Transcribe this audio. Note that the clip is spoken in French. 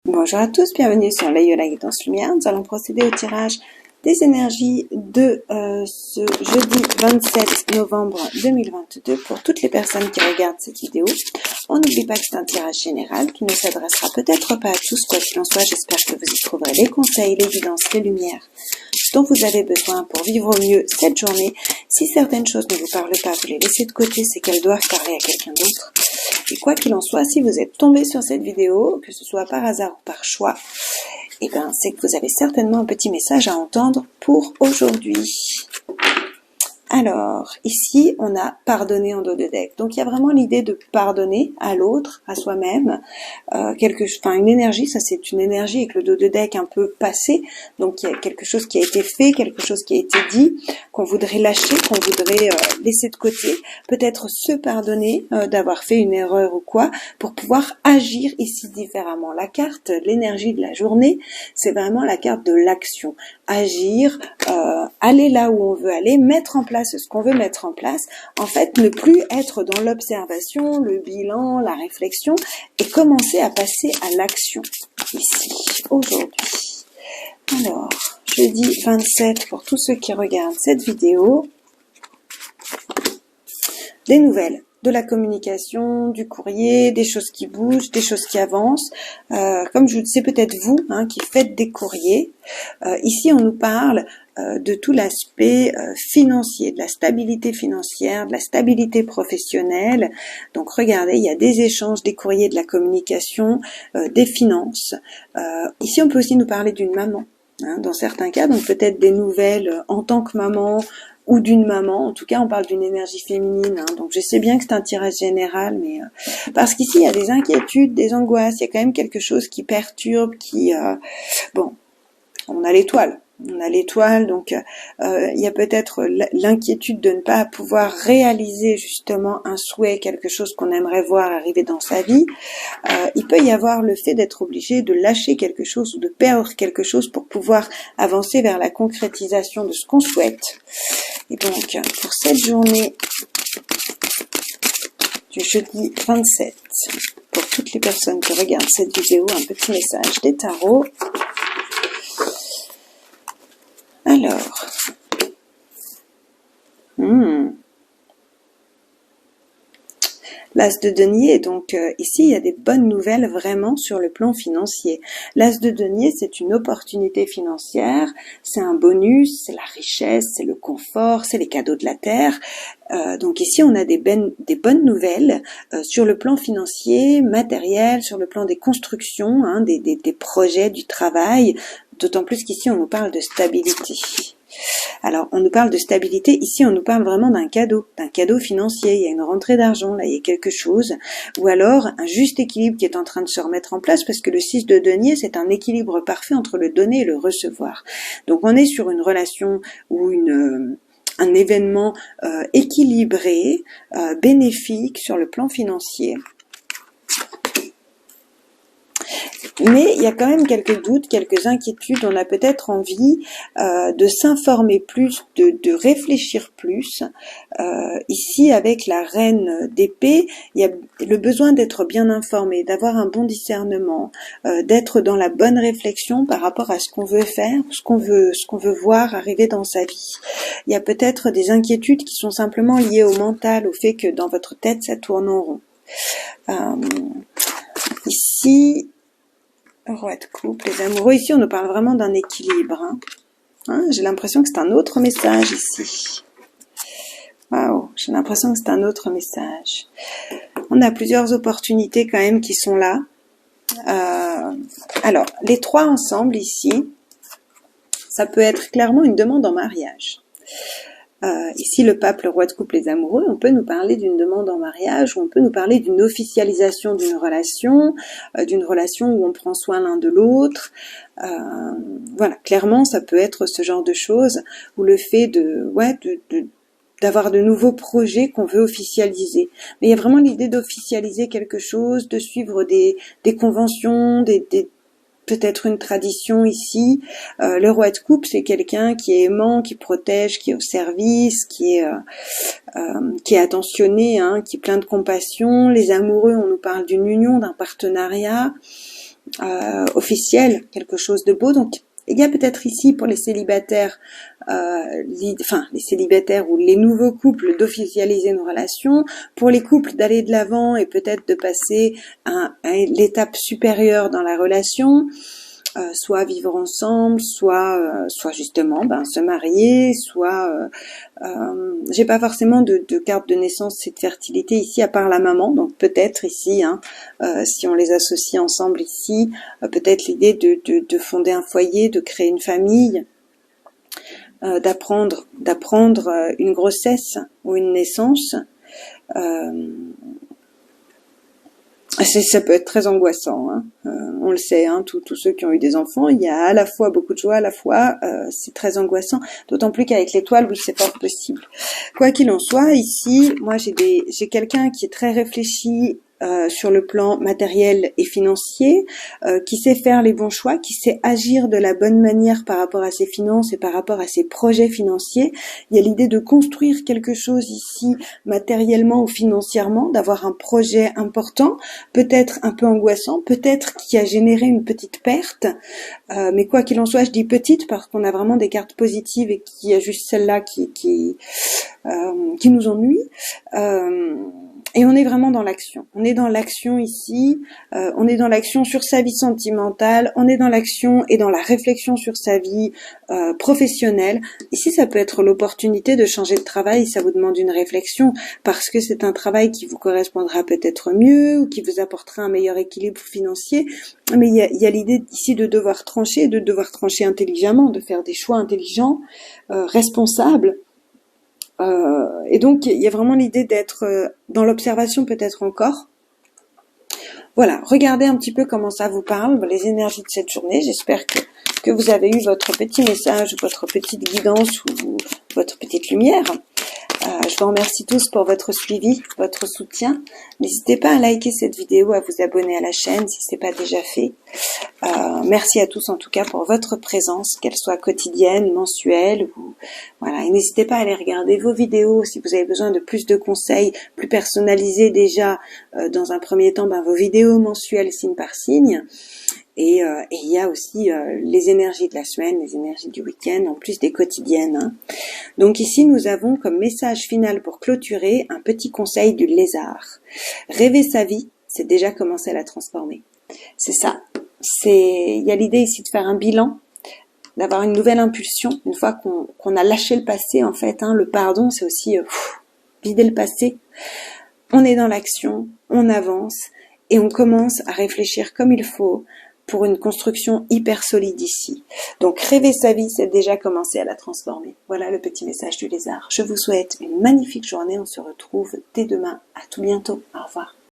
Bonjour à tous, bienvenue sur l'œil de la guidance lumière. Nous allons procéder au tirage des énergies de ce jeudi 27 novembre 2022 pour toutes les personnes qui regardent cette vidéo. On n'oublie pas que c'est un tirage général qui ne s'adressera peut-être pas à tous, quoi qu'il en soit. J'espère que vous y trouverez les conseils, les guidances, les lumières dont vous avez besoin pour vivre au mieux cette journée. Si certaines choses ne vous parlent pas, vous les laissez de côté, c'est qu'elles doivent parler à quelqu'un d'autre. Et quoi qu'il en soit, si vous êtes tombé sur cette vidéo, que ce soit par hasard ou par choix, eh ben, c'est que vous avez certainement un petit message à entendre pour aujourd'hui. Alors, ici, on a pardonné en dos de deck. Donc, il y a vraiment l'idée de pardonner à l'autre, à soi-même, une énergie. Ça, c'est une énergie avec le dos de deck un peu passé. Donc, il y a quelque chose qui a été fait, quelque chose qui a été dit, qu'on voudrait lâcher, qu'on voudrait laisser de côté. Peut-être se pardonner d'avoir fait une erreur ou quoi, pour pouvoir agir ici différemment. La carte, l'énergie de la journée, c'est vraiment la carte de l'action. Agir, aller là où on veut aller, mettre en place ce qu'on veut mettre en place, en fait, ne plus être dans l'observation, le bilan, la réflexion, et commencer à passer à l'action, ici, aujourd'hui. Alors, jeudi 27, pour tous ceux qui regardent cette vidéo, des nouvelles, de la communication, du courrier, des choses qui bougent, des choses qui avancent. Comme je sais peut-être vous qui faites des courriers. Ici, on nous parle de tout l'aspect financier, de la stabilité financière, de la stabilité professionnelle. Donc regardez, il y a des échanges, des courriers, de la communication, des finances. Ici, on peut aussi nous parler d'une maman. Dans certains cas, donc peut-être des nouvelles en tant que maman, ou d'une maman. En tout cas, on parle d'une énergie féminine. Donc, je sais bien que c'est un tirage général, mais parce qu'ici, il y a des inquiétudes, des angoisses. Il y a quand même quelque chose qui perturbe, bon, on a l'étoile. On a l'étoile, donc il y a peut-être l'inquiétude de ne pas pouvoir réaliser justement un souhait, quelque chose qu'on aimerait voir arriver dans sa vie. Il peut y avoir le fait d'être obligé de lâcher quelque chose ou de perdre quelque chose pour pouvoir avancer vers la concrétisation de ce qu'on souhaite. Et donc, pour cette journée du jeudi 27, pour toutes les personnes qui regardent cette vidéo, un petit message des tarots. Alors, l'As de denier, donc ici il y a des bonnes nouvelles vraiment sur le plan financier. L'As de denier, c'est une opportunité financière, c'est un bonus, c'est la richesse, c'est le confort, c'est les cadeaux de la terre. Donc ici on a des bonnes nouvelles sur le plan financier, matériel, sur le plan des constructions, des projets, du travail, d'autant plus qu'ici on nous parle de stabilité. Alors, on nous parle de stabilité, ici on nous parle vraiment d'un cadeau financier, il y a une rentrée d'argent, là il y a quelque chose, ou alors un juste équilibre qui est en train de se remettre en place, parce que le 6 de denier, c'est un équilibre parfait entre le donner et le recevoir. Donc on est sur une relation ou un événement équilibré, bénéfique sur le plan financier. Mais il y a quand même quelques doutes, quelques inquiétudes. On a peut-être envie de s'informer plus, de réfléchir plus. Ici, avec la reine d'épée, il y a le besoin d'être bien informé, d'avoir un bon discernement, d'être dans la bonne réflexion par rapport à ce qu'on veut faire, ce qu'on veut voir arriver dans sa vie. Il y a peut-être des inquiétudes qui sont simplement liées au mental, au fait que dans votre tête, ça tourne en rond. Ici, Roi de coupe, les amoureux, ici on nous parle vraiment d'un équilibre. J'ai l'impression que c'est un autre message ici. Waouh, j'ai l'impression que c'est un autre message. On a plusieurs opportunités quand même qui sont là. Alors, les trois ensemble ici, ça peut être clairement une demande en mariage. Ici, le pape, le roi de coupe, les amoureux, on peut nous parler d'une demande en mariage, ou on peut nous parler d'une officialisation d'une relation où on prend soin l'un de l'autre. Voilà, clairement, ça peut être ce genre de choses, ou le fait d'avoir de nouveaux projets qu'on veut officialiser. Mais il y a vraiment l'idée d'officialiser quelque chose, de suivre des conventions, peut-être une tradition ici. Le roi de coupe, c'est quelqu'un qui est aimant, qui protège, qui est au service, qui est attentionné, qui est plein de compassion. Les amoureux, on nous parle d'une union, d'un partenariat. officiel, quelque chose de beau. Donc il y a peut-être ici pour les célibataires, les célibataires ou les nouveaux couples d'officialiser une relation, pour les couples d'aller de l'avant et peut-être de passer à l'étape supérieure dans la relation, soit vivre ensemble, soit justement se marier, soit j'ai pas forcément de carte de naissance et de fertilité ici à part la maman, donc peut-être ici si on les associe ensemble ici, peut-être l'idée de fonder un foyer, de créer une famille, d'apprendre une grossesse ou une naissance. Ça peut être très angoissant, hein. On le sait, hein, tous ceux qui ont eu des enfants, il y a à la fois beaucoup de joie, à la fois c'est très angoissant, d'autant plus qu'avec l'étoile, oui, c'est pas possible. Quoi qu'il en soit, ici, moi j'ai quelqu'un qui est très réfléchi sur le plan matériel et financier, qui sait faire les bons choix, qui sait agir de la bonne manière par rapport à ses finances et par rapport à ses projets financiers. Il y a l'idée de construire quelque chose ici, matériellement ou financièrement, d'avoir un projet important, peut-être un peu angoissant, peut-être qui a généré une petite perte, mais quoi qu'il en soit, je dis petite parce qu'on a vraiment des cartes positives et qu'il y a juste celle-là qui nous ennuie. Et on est vraiment dans l'action. On est dans l'action ici, on est dans l'action sur sa vie sentimentale, on est dans l'action et dans la réflexion sur sa vie professionnelle. Ici, ça peut être l'opportunité de changer de travail, ça vous demande une réflexion, parce que c'est un travail qui vous correspondra peut-être mieux, ou qui vous apportera un meilleur équilibre financier. Mais il y a l'idée ici de devoir trancher intelligemment, de faire des choix intelligents, responsables. Et donc, il y a vraiment l'idée d'être dans l'observation peut-être encore. Voilà, regardez un petit peu comment ça vous parle, les énergies de cette journée. J'espère que vous avez eu votre petit message, votre petite guidance ou votre petite lumière. Je vous remercie tous pour votre suivi, votre soutien. N'hésitez pas à liker cette vidéo, à vous abonner à la chaîne si ce n'est pas déjà fait. Merci à tous en tout cas pour votre présence, qu'elle soit quotidienne, mensuelle. Voilà. Et n'hésitez pas à aller regarder vos vidéos si vous avez besoin de plus de conseils, plus personnalisés déjà. Dans un premier temps, vos vidéos mensuelles signe par signe. Et il y a aussi les énergies de la semaine, les énergies du week-end, en plus des quotidiennes. Hein. Donc ici, nous avons comme message final pour clôturer un petit conseil du lézard. Rêver sa vie, c'est déjà commencer à la transformer. C'est ça. Il y a l'idée ici de faire un bilan, d'avoir une nouvelle impulsion, une fois qu'on a lâché le passé, en fait. Hein, le pardon, c'est aussi vider le passé. On est dans l'action, on avance et on commence à réfléchir comme il faut, pour une construction hyper solide ici. Donc rêver sa vie, c'est déjà commencer à la transformer. Voilà le petit message du lézard. Je vous souhaite une magnifique journée. On se retrouve dès demain. À tout bientôt. Au revoir.